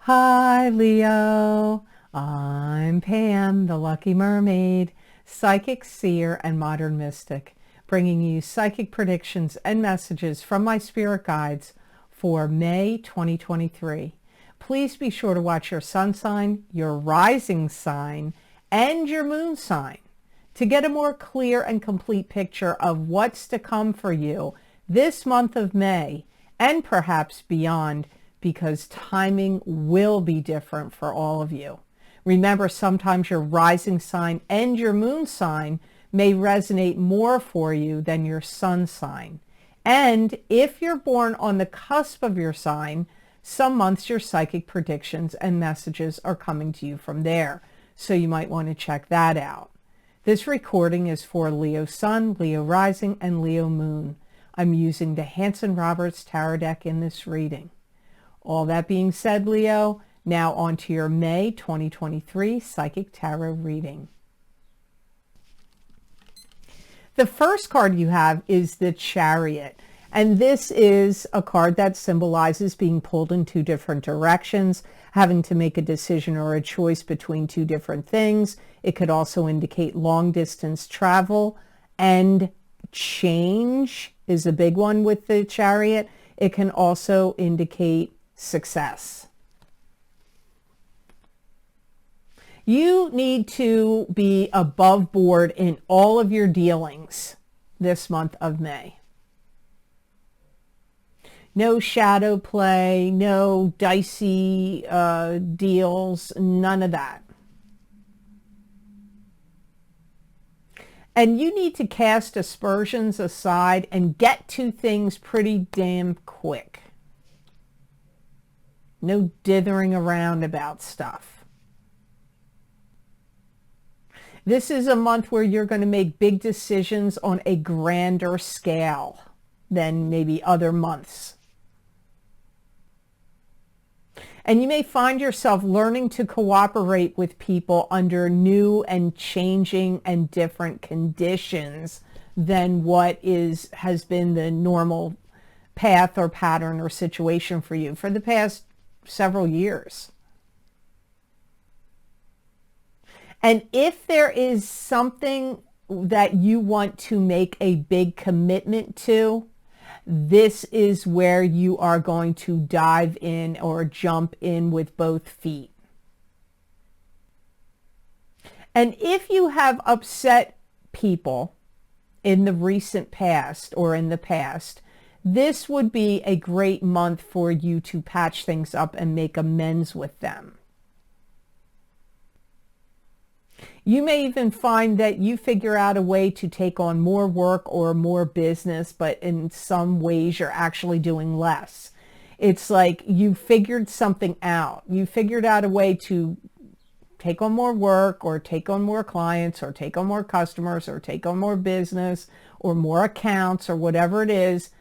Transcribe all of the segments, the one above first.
Hi, Leo. I'm Pam, the Lucky Mermaid, psychic seer and modern mystic, bringing you psychic predictions and messages from my spirit guides for May 2023. Please be sure to watch your sun sign, your rising sign, and your moon sign to get a more clear and complete picture of what's to come for you this month of May and perhaps beyond, because timing will be different for all of you. Remember, sometimes your rising sign and your moon sign may resonate more for you than your sun sign. And if you're born on the cusp of your sign, some months your psychic predictions and messages are coming to you from there. So you might want to check that out. This recording is for Leo Sun, Leo Rising, and Leo Moon. I'm using the Hanson-Roberts Tarot deck in this reading. All that being said, Leo, now on to your May 2023 Psychic Tarot reading. The first card you have is the Chariot, and this is a card that symbolizes being pulled in two different directions, having to make a decision or a choice between two different things. It could also indicate long distance travel, and change is a big one with the Chariot. It can also indicate success. You need to be above board in all of your dealings this month of May. No shadow play, no dicey deals, none of that. And you need to cast aspersions aside and get to things pretty damn quick. No dithering around about stuff. This is a month where you're going to make big decisions on a grander scale than maybe other months. And you may find yourself learning to cooperate with people under new and changing and different conditions than what has been the normal path or pattern or situation for you for the past several years. And if there is something that you want to make a big commitment to, this is where you are going to dive in or jump in with both feet. And if you have upset people in the recent past or in the past, this would be a great month for you to patch things up and make amends with them. You may even find that you figure out a way to take on more work or more business, but in some ways you're actually doing less. It's like you figured something out. You figured out a way to take on more work or take on more clients or take on more customers or take on more business or more accounts or whatever it is,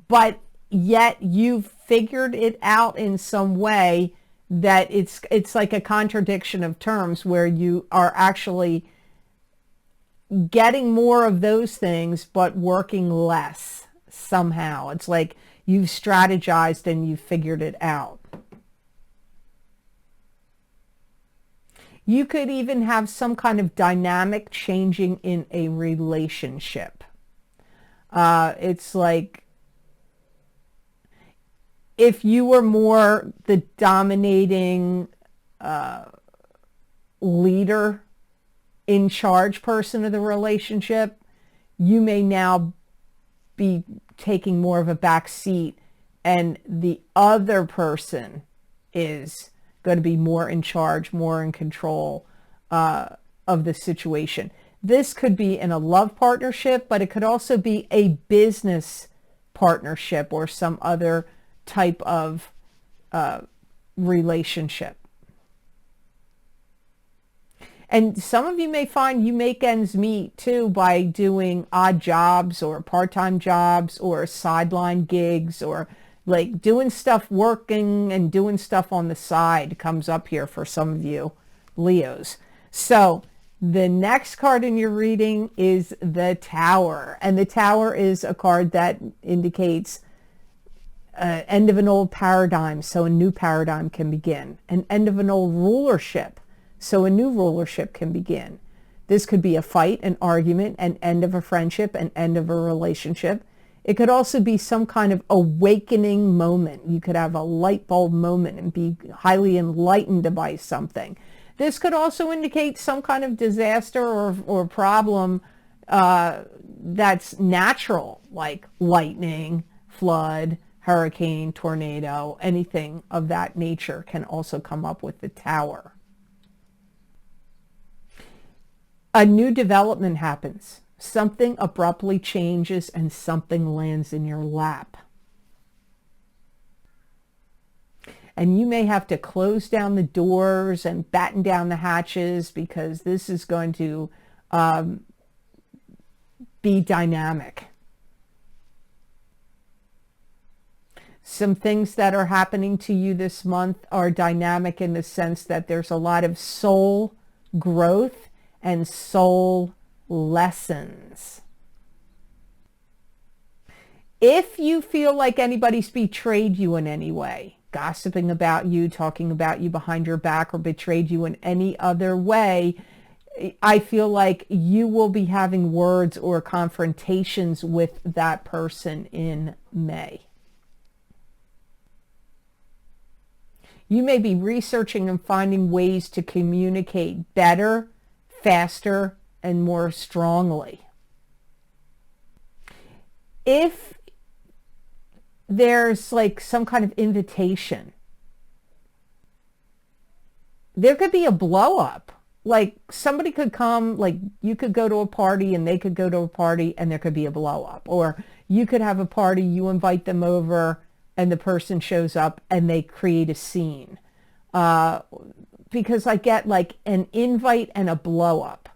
but yet you've figured it out in some way that it's like a contradiction of terms where you are actually getting more of those things but working less somehow. It's like you've strategized and you've figured it out. You could even have some kind of dynamic changing in a relationship. It's like if you were more the dominating leader, in charge person of the relationship, you may now be taking more of a back seat, and the other person is going to be more in charge, more in control of the situation. This could be in a love partnership, but it could also be a business partnership or some other type of relationship. And some of you may find you make ends meet too by doing odd jobs or part-time jobs or sideline gigs, or like doing stuff, working and doing stuff on the side comes up here for some of you Leos. So the next card in your reading is the Tower, and the Tower is a card that indicates end of an old paradigm so a new paradigm can begin. An end of an old rulership so a new rulership can begin. This could be a fight, an argument, an end of a friendship, an end of a relationship. It could also be some kind of awakening moment. You could have a light bulb moment and be highly enlightened by something. This could also indicate some kind of disaster or problem that's natural, like lightning, flood, hurricane, tornado, anything of that nature can also come up with the Tower. A new development happens. Something abruptly changes and something lands in your lap. And you may have to close down the doors and batten down the hatches because this is going to be dynamic. Some things that are happening to you this month are dynamic in the sense that there's a lot of soul growth and soul lessons. If you feel like anybody's betrayed you in any way, gossiping about you, talking about you behind your back, or betrayed you in any other way, I feel like you will be having words or confrontations with that person in May. You may be researching and finding ways to communicate better, faster, and more strongly. If there's like some kind of invitation, there could be a blow up. Like somebody could come, like you could go to a party and they could go to a party and there could be a blow up. Or you could have a party, you invite them over and the person shows up and they create a scene. Because I get like an invite and a blow up.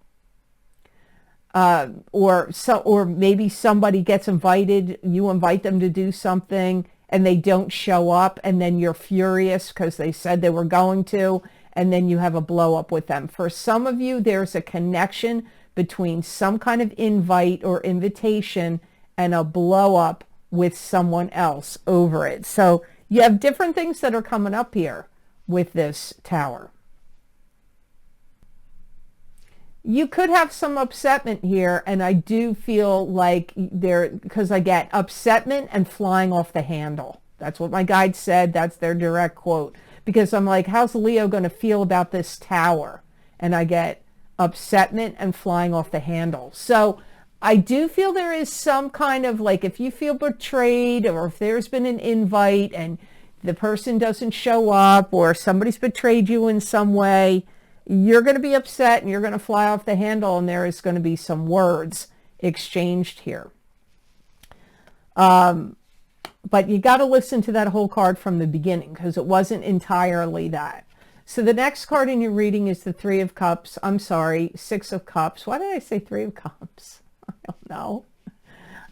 Or maybe somebody gets invited, you invite them to do something and they don't show up and then you're furious because they said they were going to, and then you have a blow up with them. For some of you, there's a connection between some kind of invite or invitation and a blow up with someone else over it. So you have different things that are coming up here with this Tower. You could have some upsetment here, and I do feel like because I get upsetment and flying off the handle. That's what my guide said. That's their direct quote. Because I'm like, how's Leo going to feel about this Tower? And I get upsetment and flying off the handle. So I do feel there is some kind of like, if you feel betrayed, or if there's been an invite and the person doesn't show up, or somebody's betrayed you in some way, you're going to be upset and you're going to fly off the handle, and there is going to be some words exchanged here. But you got to listen to that whole card from the beginning because it wasn't entirely that. So the next card in your reading is the Three of Cups. I'm sorry, Six of Cups. Why did I say Three of Cups? I don't know.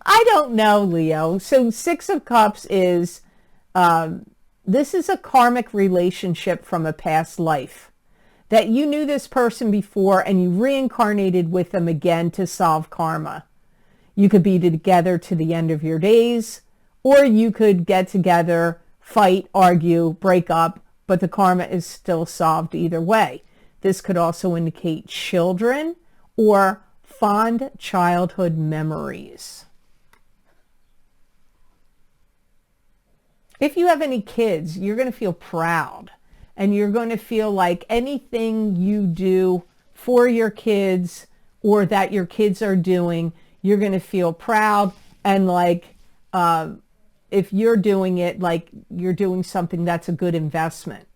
I don't know, Leo. So Six of Cups is, this is a karmic relationship from a past life. That you knew this person before and you reincarnated with them again to solve karma. You could be together to the end of your days, or you could get together, fight, argue, break up, but the karma is still solved either way. This could also indicate children or fond childhood memories. If you have any kids, you're going to feel proud. And you're going to feel like anything you do for your kids or that your kids are doing, you're going to feel proud. And like, if you're doing it, like you're doing something that's a good investment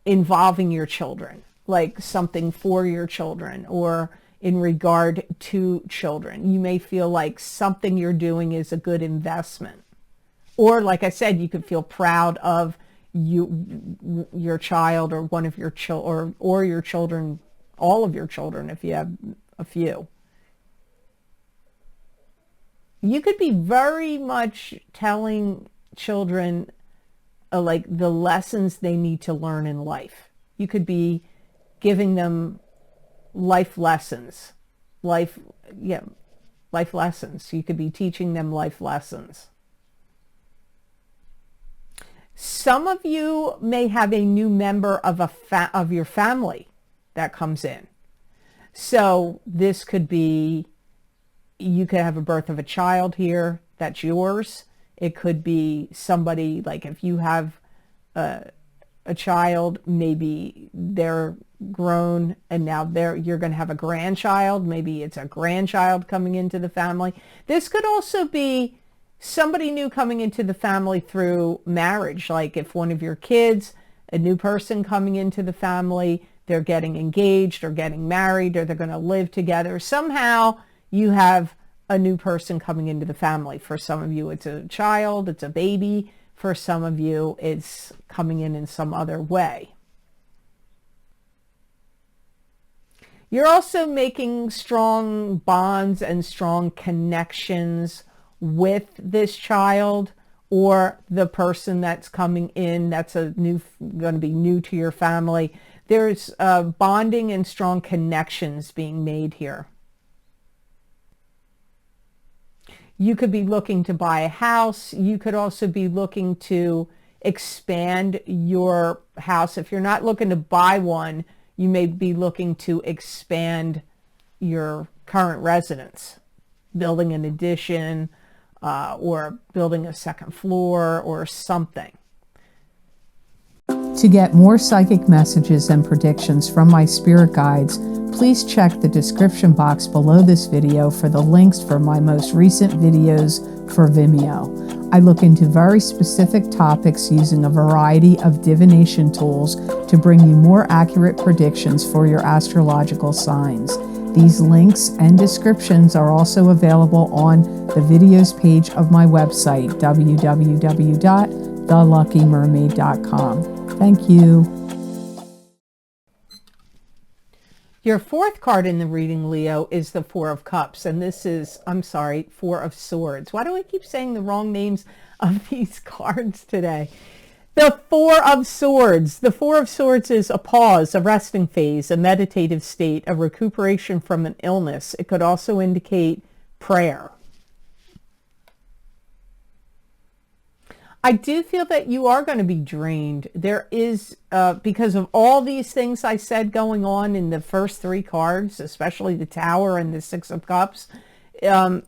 involving your children, like something for your children or in regard to children. You may feel like something you're doing is a good investment. Or like I said, you could feel proud of your child or one of your children or your children, all of your children if you have a few. You could be very much telling children like the lessons they need to learn in life. You could be giving them life lessons. Life lessons. You could be teaching them life lessons. Some of you may have a new member of your family that comes in. So this could be, you could have a birth of a child here that's yours. It could be somebody, like if you have a child, maybe they're grown and now you're going to have a grandchild. Maybe it's a grandchild coming into the family. This could also be somebody new coming into the family through marriage. Like if one of your kids, a new person coming into the family, they're getting engaged or getting married, or they're going to live together. Somehow you have a new person coming into the family. For some of you, it's a child, it's a baby. For some of you, it's coming in some other way. You're also making strong bonds and strong connections with this child or the person that's coming in that's going to be new to your family. There's bonding and strong connections being made here. You could be looking to buy a house. You could also be looking to expand your house. If you're not looking to buy one, you may be looking to expand your current residence, building an addition, or building a second floor or something. To get more psychic messages and predictions from my spirit guides, please check the description box below this video for the links for my most recent videos for Vimeo. I look into very specific topics using a variety of divination tools to bring you more accurate predictions for your astrological signs. These links and descriptions are also available on the videos page of my website, www.theluckymermaid.com. Thank you. Your fourth card in the reading, Leo, is the Four of Cups. And this is, Four of Swords. Why do I keep saying the wrong names of these cards today? The Four of Swords. The Four of Swords is a pause, a resting phase, a meditative state, a recuperation from an illness. It could also indicate prayer. I do feel that you are going to be drained. There is, because of all these things I said going on in the first three cards, especially the Tower and the Six of Cups, your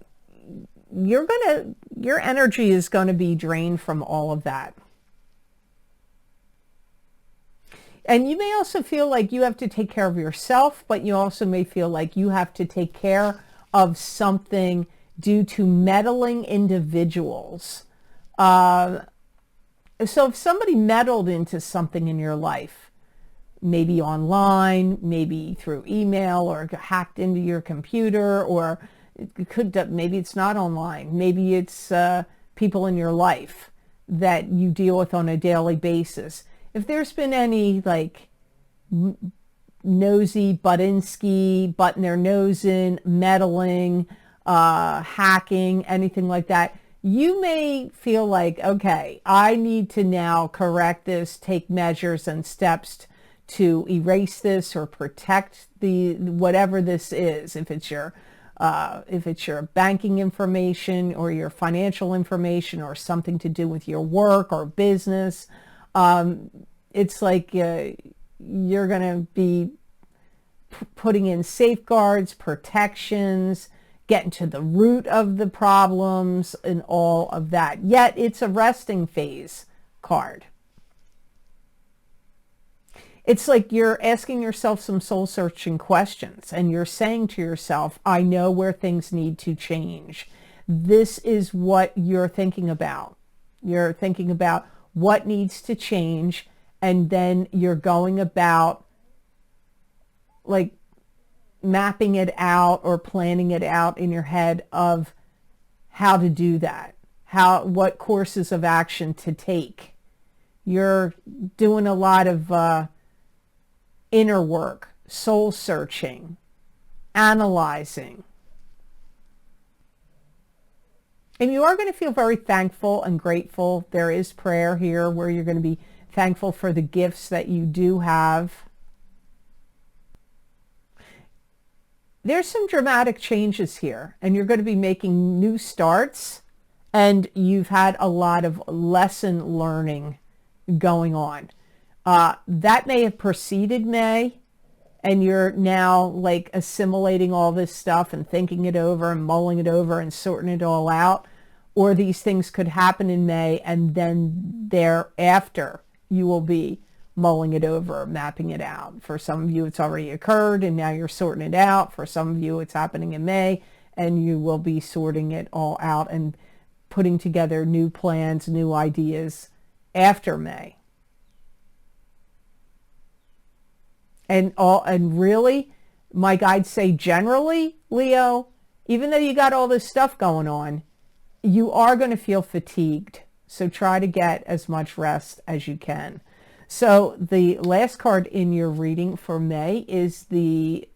energy is going to be drained from all of that. And you may also feel like you have to take care of yourself, but you also may feel like you have to take care of something due to meddling individuals. So if somebody meddled into something in your life, maybe online, maybe through email, or hacked into your computer, or maybe it's not online, maybe it's people in your life that you deal with on a daily basis. If there's been any like nosy, button their nose in, meddling, hacking, anything like that, you may feel like, okay, I need to now correct this, take measures and steps to erase this or protect whatever this is. If it's your banking information or your financial information or something to do with your work or business, it's like you're going to be putting in safeguards, protections, getting to the root of the problems and all of that. Yet it's a resting phase card. It's like you're asking yourself some soul-searching questions and you're saying to yourself, I know where things need to change. This is what you're thinking about. You're thinking about what needs to change, and then you're going about like mapping it out or planning it out in your head of how to do that, what courses of action to take. You're doing a lot of inner work, soul searching, analyzing. And you are going to feel very thankful and grateful. There is prayer here where you're going to be thankful for the gifts that you do have. There's some dramatic changes here, and you're going to be making new starts, and you've had a lot of lesson learning going on. That may have preceded May, and you're now like assimilating all this stuff and thinking it over and mulling it over and sorting it all out. Or these things could happen in May, and then thereafter you will be mulling it over, mapping it out. For some of you, it's already occurred and now you're sorting it out. For some of you, it's happening in May, and you will be sorting it all out and putting together new plans, new ideas after May. And really, my guides say generally, Leo, even though you got all this stuff going on, you are going to feel fatigued. So try to get as much rest as you can. So the last card in your reading for May is the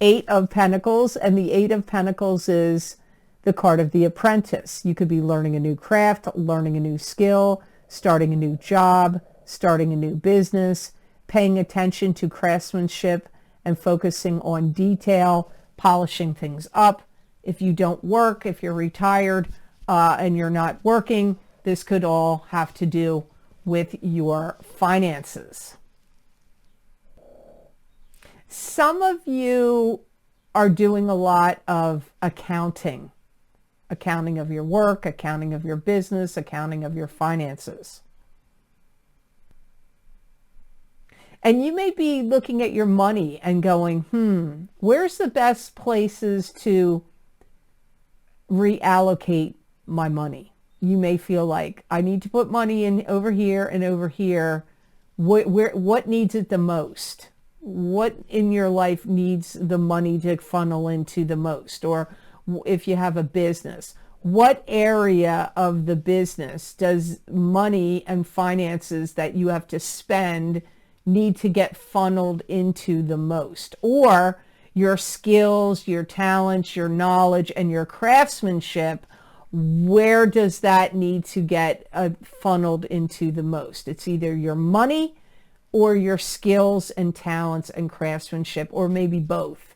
Eight of Pentacles. And the Eight of Pentacles is the card of the apprentice. You could be learning a new craft, learning a new skill, starting a new job, starting a new business, paying attention to craftsmanship and focusing on detail, polishing things up. If you don't work, if you're retired and you're not working, this could all have to do with your finances. Some of you are doing a lot of accounting of your work, accounting of your business, accounting of your finances. And you may be looking at your money and going, where's the best places to reallocate my money? You may feel like I need to put money in over here and over here. What needs it the most? What in your life needs the money to funnel into the most? Or if you have a business, what area of the business does money and finances that you have to spend need to get funneled into the most? Or your skills, your talents, your knowledge, and your craftsmanship, where does that need to get funneled into the most? It's either your money or your skills and talents and craftsmanship, or maybe both.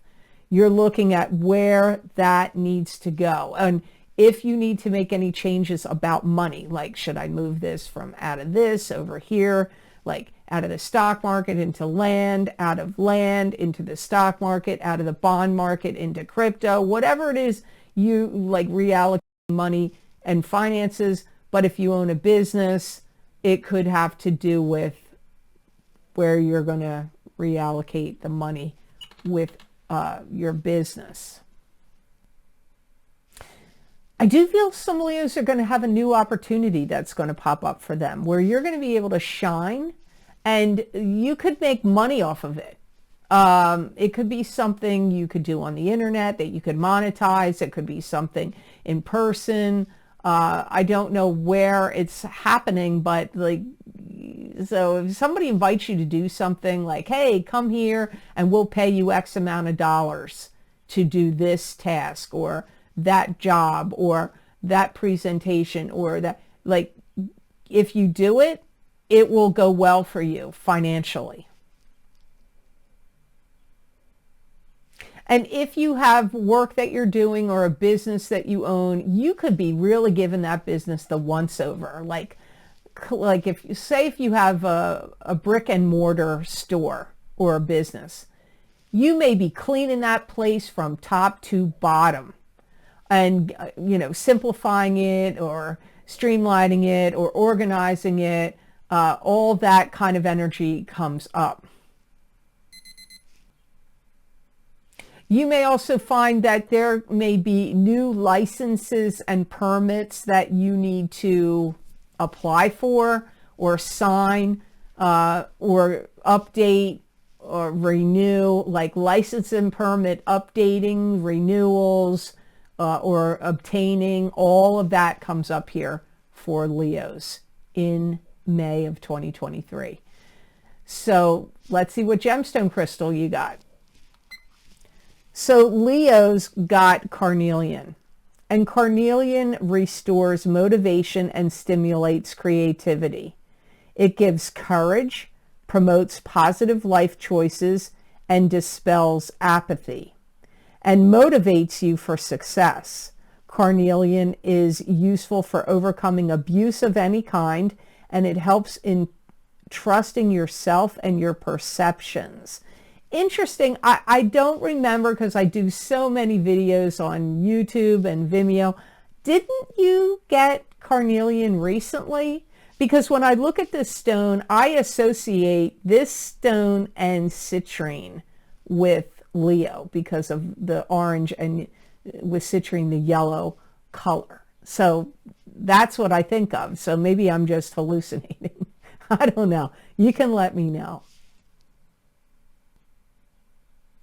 You're looking at where that needs to go. And if you need to make any changes about money, like should I move this from out of this over here, like out of the stock market into land, out of land into the stock market, out of the bond market into crypto, whatever it is, you like reallocate money and finances. But if you own a business, it could have to do with where you're going to reallocate the money with your business. I do feel some Leos are going to have a new opportunity that's going to pop up for them, where you're going to be able to shine and you could make money off of it. It could be something you could do on the internet that you could monetize. It could be something in person. I don't know where it's happening, but like, so if somebody invites you to do something like, hey, come here and we'll pay you X amount of dollars to do this task or that job or that presentation, or that, like, if you do it, it will go well for you financially. And if you have work that you're doing or a business that you own, you could be really giving that business the once over. Like if you say, if you have a brick and mortar store or a business, you may be cleaning that place from top to bottom and, simplifying it or streamlining it or organizing it. All that kind of energy comes up. You may also find that there may be new licenses and permits that you need to apply for or sign or update or renew, like license and permit updating, renewals, or obtaining. All of that comes up here for Leos in May of 2023. So let's see what gemstone crystal you got. So Leo's got carnelian, and carnelian restores motivation and stimulates creativity. It gives courage, promotes positive life choices, and dispels apathy, and motivates you for success. carnelian is useful for overcoming abuse of any kind, and it helps in trusting yourself and your perceptions. Interesting. I don't remember because I do so many videos on YouTube and Vimeo. Didn't you get carnelian recently? Because when I look at this stone, I associate this stone and citrine with Leo because of the orange, and with citrine the yellow color. So that's what I think of. So maybe I'm just hallucinating. I don't know. You can let me know.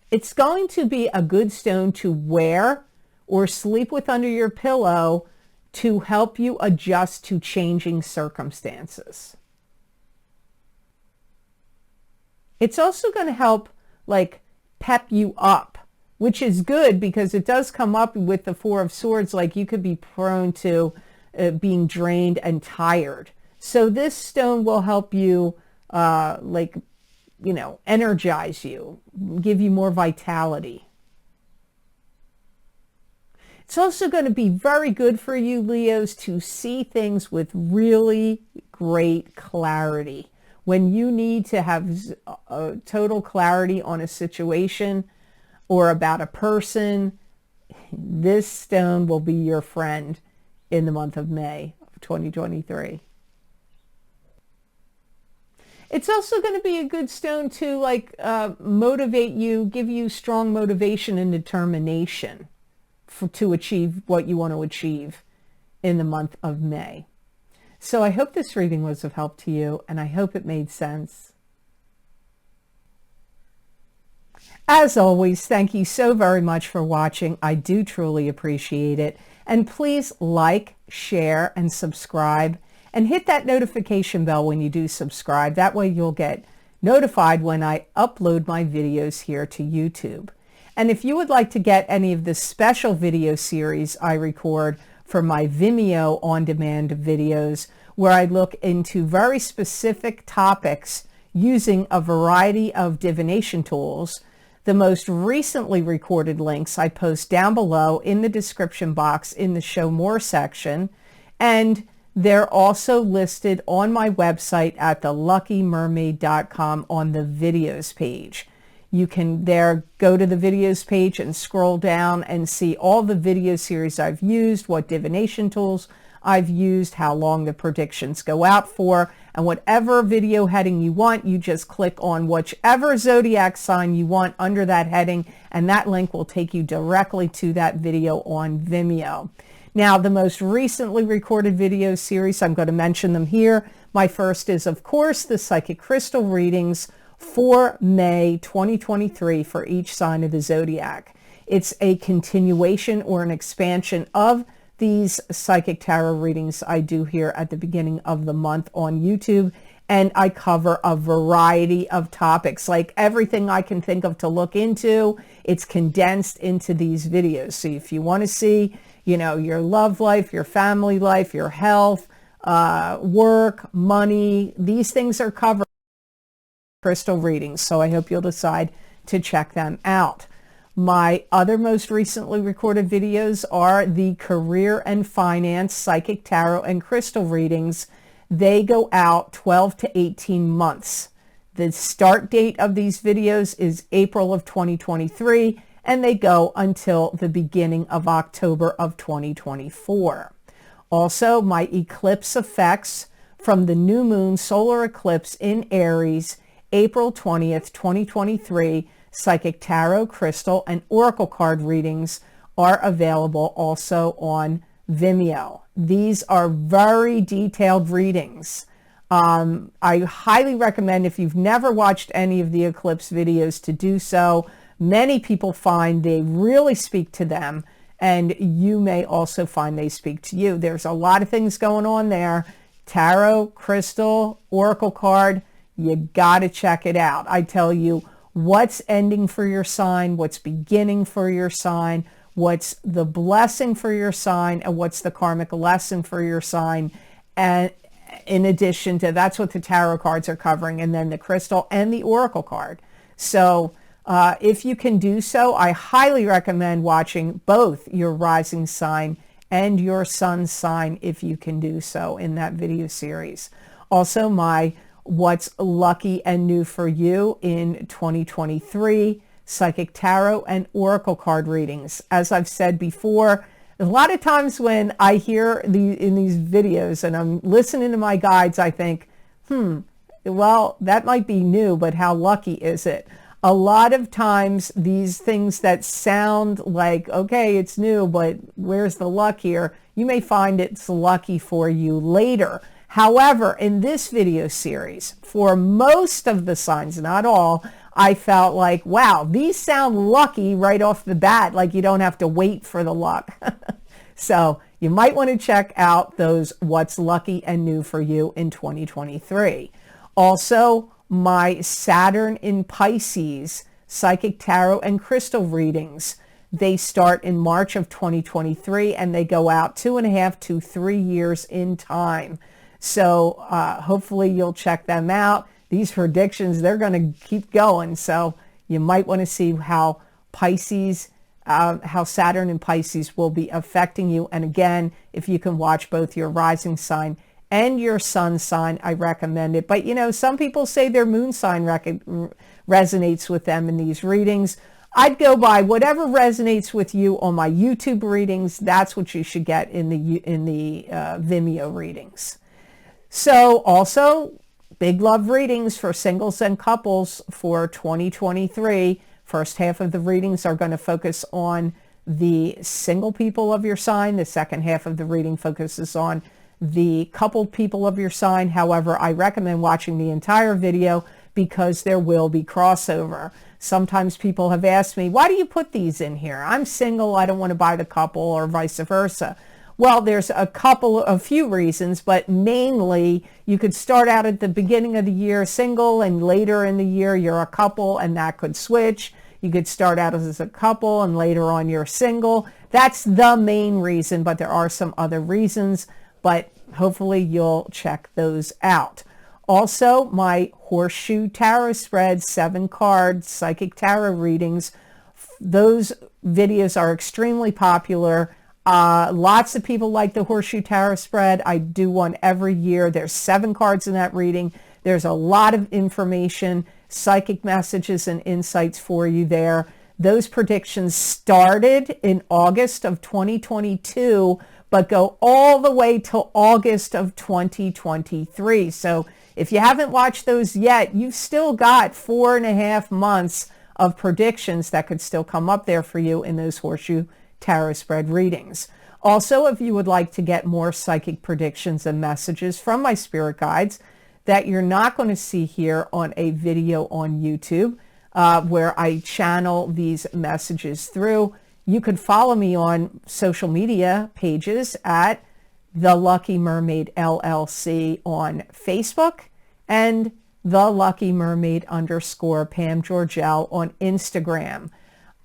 It's going to be a good stone to wear or sleep with under your pillow to help you adjust to changing circumstances. It's also going to help like pep you up, which is good because it does come up with the Four of Swords, like you could be prone to being drained and tired. So this stone will help you energize you, give you more vitality. It's also going to be very good for you, Leos, to see things with really great clarity. When you need to have total clarity on a situation or about a person, this stone will be your friend in the month of May of 2023. It's also going to be a good stone to motivate you, give you strong motivation and determination to achieve what you want to achieve in the month of May. So I hope this reading was of help to you, and I hope it made sense. As always, thank you so very much for watching. I do truly appreciate it. And please like, share, and subscribe. And hit that notification bell when you do subscribe. That way you'll get notified when I upload my videos here to YouTube. And if you would like to get any of the special video series I record for my Vimeo on-demand videos, where I look into very specific topics using a variety of divination tools, the most recently recorded links I post down below in the description box in the Show More section. And they're also listed on my website at theluckymermaid.com on the videos page. You can there go to the videos page and scroll down and see all the video series I've used, what divination tools I've used, how long the predictions go out for, and whatever video heading you want, you just click on whichever zodiac sign you want under that heading, and that link will take you directly to that video on Vimeo. Now, the most recently recorded video series, I'm going to mention them here. My first is, of course, the Psychic Crystal readings for May 2023 for each sign of the zodiac. It's a continuation or an expansion of these psychic tarot readings I do here at the beginning of the month on YouTube, and I cover a variety of topics, like everything I can think of to look into. It's condensed into these videos. So if you want to see, your love life, your family life, your health, work, money, these things are covered crystal readings, so I hope you'll decide to check them out. My other most recently recorded videos are the career and finance psychic tarot and crystal readings. They go out 12 to 18 months. The start date of these videos is April of 2023, and they go until the beginning of October of 2024. Also, my eclipse effects from the new moon solar eclipse in Aries, April 20th, 2023, psychic tarot, crystal, and oracle card readings are available also on Vimeo. These are very detailed readings. I highly recommend, if you've never watched any of the eclipse videos, to do so. Many people find they really speak to them, and you may also find they speak to you. There's a lot of things going on there. Tarot, crystal, oracle card, you got to check it out. I tell you what's ending for your sign, what's beginning for your sign, what's the blessing for your sign, and what's the karmic lesson for your sign. And in addition to, that's what the tarot cards are covering, and then the crystal and the oracle card. So if you can do so, I highly recommend watching both your rising sign and your sun's sign if you can do so in that video series. Also, my What's Lucky and New for You in 2023 Psychic Tarot and Oracle card readings. As I've said before, a lot of times when I hear in these videos and I'm listening to my guides, I think, well, that might be new, but how lucky is it? A lot of times these things that sound like, okay, it's new, but where's the luck here? You may find it's lucky for you later. However, in this video series, for most of the signs, not all, I felt like, wow, these sound lucky right off the bat, like you don't have to wait for the luck. So you might want to check out those What's Lucky and New for You in 2023. Also, my Saturn in Pisces Psychic Tarot and Crystal readings. They start in March of 2023 and they go out 2.5 to 3 years in time. So hopefully you'll check them out. These predictions, they're going to keep going. So you might want to see how how Saturn in Pisces will be affecting you. And again, if you can watch both your rising sign and your sun sign, I recommend it. But you know, some people say their moon sign resonates with them in these readings. I'd go by whatever resonates with you on my YouTube readings. That's what you should get in the Vimeo readings. So also, big love readings for singles and couples for 2023. First half of the readings are going to focus on the single people of your sign. The second half of the reading focuses on the coupled people of your sign. However, I recommend watching the entire video because there will be crossover. Sometimes people have asked me, why do you put these in here? I'm single, I don't want to buy the couple, or vice versa. Well, there's a few reasons, but mainly you could start out at the beginning of the year single and later in the year you're a couple, and that could switch. You could start out as a couple and later on you're single. That's the main reason, but there are some other reasons, but hopefully you'll check those out. Also, my Horseshoe Tarot Spread 7-card Psychic Tarot readings. Those videos are extremely popular. Lots of people like the Horseshoe Tarot Spread. I do one every year. There's 7 cards in that reading. There's a lot of information, psychic messages and insights for you there. Those predictions started in August of 2022, but go all the way till August of 2023. So if you haven't watched those yet, you've still got 4.5 months of predictions that could still come up there for you in those Horseshoe Tarot Spread readings. Also, if you would like to get more psychic predictions and messages from my spirit guides that you're not going to see here on a video on YouTube, where I channel these messages through, you could follow me on social media pages at the Lucky Mermaid LLC on Facebook and the Lucky Mermaid _ Pam Georgel on Instagram.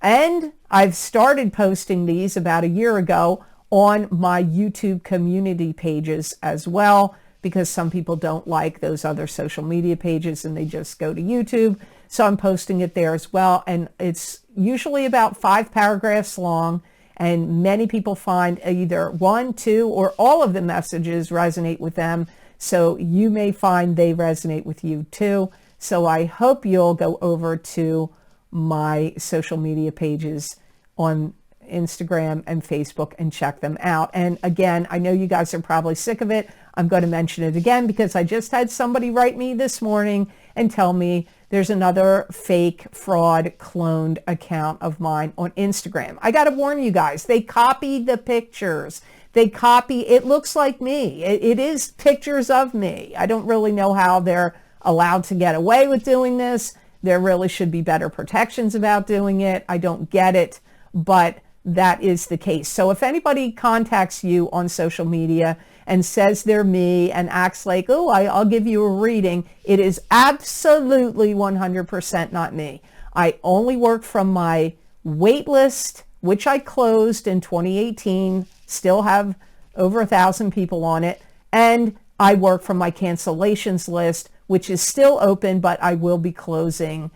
And I've started posting these about a year ago on my YouTube community pages as well, because some people don't like those other social media pages and they just go to YouTube. So I'm posting it there as well. And it's usually about 5 paragraphs long. And many people find either 1, 2, or all of the messages resonate with them. So you may find they resonate with you too. So I hope you'll go over to my social media pages on Instagram and Facebook and check them out. And again, I know you guys are probably sick of it. I'm going to mention it again because I just had somebody write me this morning and tell me there's another fake fraud cloned account of mine on Instagram. I got to warn you guys, they copy the pictures. It looks like me. It is pictures of me. I don't really know how they're allowed to get away with doing this. There really should be better protections about doing it. I don't get it, but that is the case. So if anybody contacts you on social media and says they're me and acts like, oh, I'll give you a reading, it is absolutely 100% not me. I only work from my wait list, which I closed in 2018, still have over 1,000 people on it, and I work from my cancellations list, which is still open, but I will be closing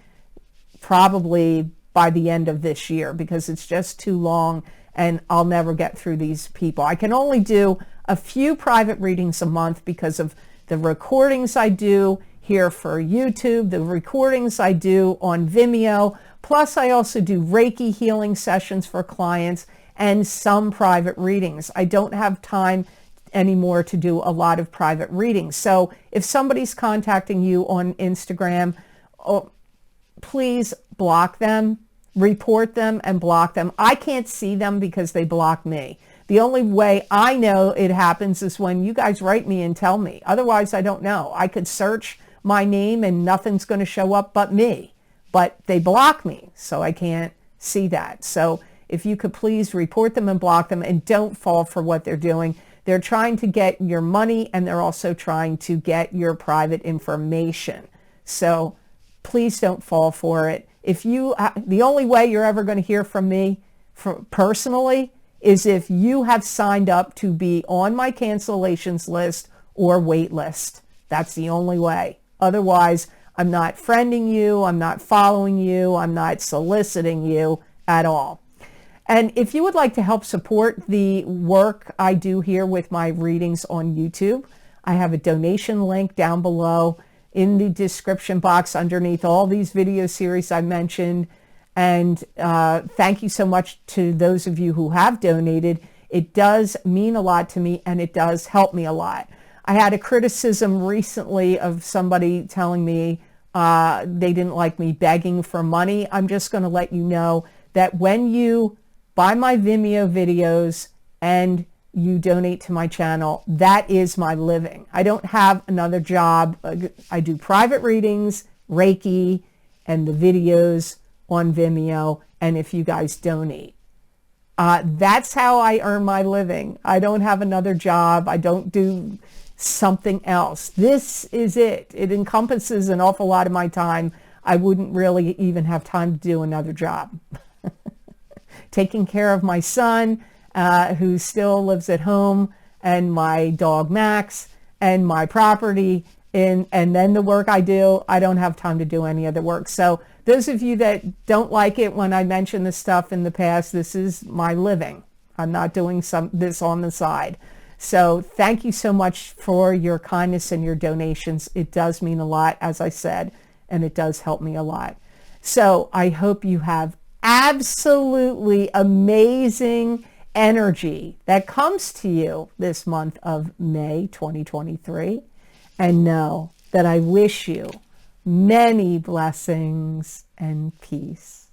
probably by the end of this year because it's just too long and I'll never get through these people. I can only do a few private readings a month because of the recordings I do here for YouTube, the recordings I do on Vimeo, plus I also do Reiki healing sessions for clients and some private readings. I don't have time anymore to do a lot of private readings. So if somebody's contacting you on Instagram, please block them, report them, and block them. I can't see them because they block me. The only way I know it happens is when you guys write me and tell me. Otherwise, I don't know. I could search my name and nothing's going to show up but me. But they block me, so I can't see that. So if you could please report them and block them, and don't fall for what they're doing. They're trying to get your money, and they're also trying to get your private information. So please don't fall for it. The only way you're ever going to hear from me personally is if you have signed up to be on my cancellations list or wait list. That's the only way. Otherwise, I'm not friending you, I'm not following you, I'm not soliciting you at all. And if you would like to help support the work I do here with my readings on YouTube, I have a donation link down below in the description box underneath all these video series I mentioned. And thank you so much to those of you who have donated. It does mean a lot to me, and it does help me a lot. I had a criticism recently of somebody telling me they didn't like me begging for money. I'm just going to let you know that when you buy my Vimeo videos and you donate to my channel, that is my living. I don't have another job. I do private readings, Reiki, and the videos on Vimeo, and if you guys donate. That's how I earn my living. I don't have another job. I don't do something else. This is it. It encompasses an awful lot of my time. I wouldn't really even have time to do another job. Taking care of my son, who still lives at home, and my dog Max, and my property, and then the work I do, I don't have time to do any other work. So those of you that don't like it when I mention this stuff in the past, this is my living. I'm not doing this on the side. So thank you so much for your kindness and your donations. It does mean a lot, as I said, and it does help me a lot. So I hope you have absolutely amazing energy that comes to you this month of May 2023. And know that I wish you many blessings and peace.